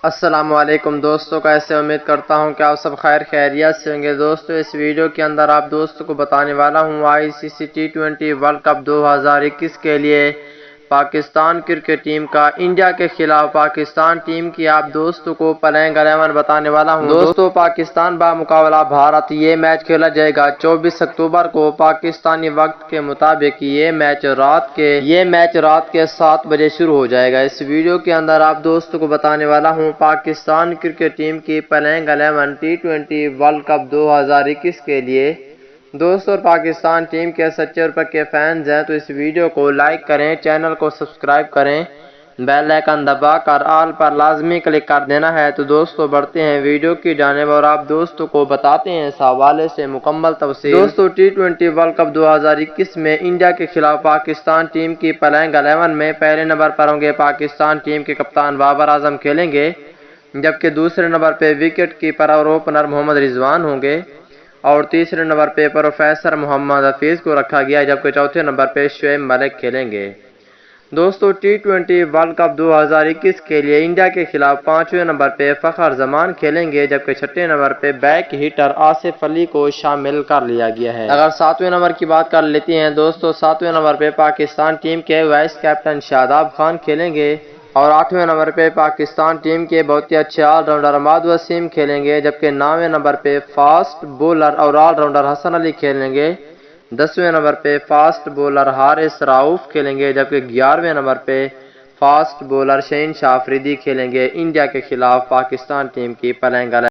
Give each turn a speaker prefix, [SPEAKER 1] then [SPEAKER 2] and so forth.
[SPEAKER 1] السلام علیکم دوستو، کیسے امید کرتا ہوں کہ آپ سب خیر خیریت سے ہوں گے۔ دوستو اس ویڈیو کے اندر آپ دوستوں کو بتانے والا ہوں ICC T20 ورلڈ کپ 2021 کے لیے پاکستان کرکٹ ٹیم کا انڈیا کے خلاف پاکستان ٹیم کی آپ دوستوں کو پلینگ 11 بتانے والا ہوں۔ دوستو پاکستان بمقابلہ بھارت یہ میچ کھیلا جائے گا 24 اکتوبر کو پاکستانی وقت کے مطابق۔ یہ میچ رات کے 7 بجے شروع ہو جائے گا۔ اس ویڈیو کے اندر آپ دوستوں کو بتانے والا ہوں پاکستان کرکٹ ٹیم کی پلینگ 11 T20 ورلڈ کپ 2021 کے لیے۔ دوستو پاکستان ٹیم کے سچے اور پکے فینز ہیں تو اس ویڈیو کو لائک کریں، چینل کو سبسکرائب کریں، بیل آئیکن دبا کر آل پر لازمی کلک کر دینا ہے۔ تو دوستو بڑھتے ہیں ویڈیو کی جانب اور آپ دوستوں کو بتاتے ہیں اس حوالے سے مکمل تفصیل۔ دوستو T20 ورلڈ کپ 2021 میں انڈیا کے خلاف پاکستان ٹیم کی پلینگ 11 میں پہلے نمبر پر ہوں گے پاکستان ٹیم کے کپتان بابر اعظم کھیلیں گے، جبکہ دوسرے نمبر پہ وکٹ کیپر اور اوپنر محمد رضوان ہوں گے، اور تیسرے نمبر پہ پروفیسر محمد حفیظ کو رکھا گیا ہے، جبکہ چوتھے نمبر پہ شعیب ملک کھیلیں گے۔ دوستو T20 ورلڈ کپ 2021 کے لیے انڈیا کے خلاف 5ویں نمبر پہ فخر زمان کھیلیں گے، جبکہ 6 نمبر پہ بیک ہیٹر آصف علی کو شامل کر لیا گیا ہے۔ اگر 7ویں نمبر کی بات کر لیتے ہیں دوستو، 7ویں نمبر پہ پاکستان ٹیم کے وائس کیپٹن شاداب خان کھیلیں گے، اور 8ویں نمبر پہ پاکستان ٹیم کے بہت ہی اچھے آل راؤنڈر عماد وسیم کھیلیں گے، جبکہ 9ویں نمبر پہ فاسٹ بولر اور آل راؤنڈر حسن علی کھیلیں گے۔ 10ویں نمبر پہ فاسٹ بولر حارث رؤوف کھیلیں گے، جبکہ 11ویں نمبر پہ فاسٹ بولر شہین شاہ آفریدی کھیلیں گے انڈیا کے خلاف پاکستان ٹیم کی پلینگ 11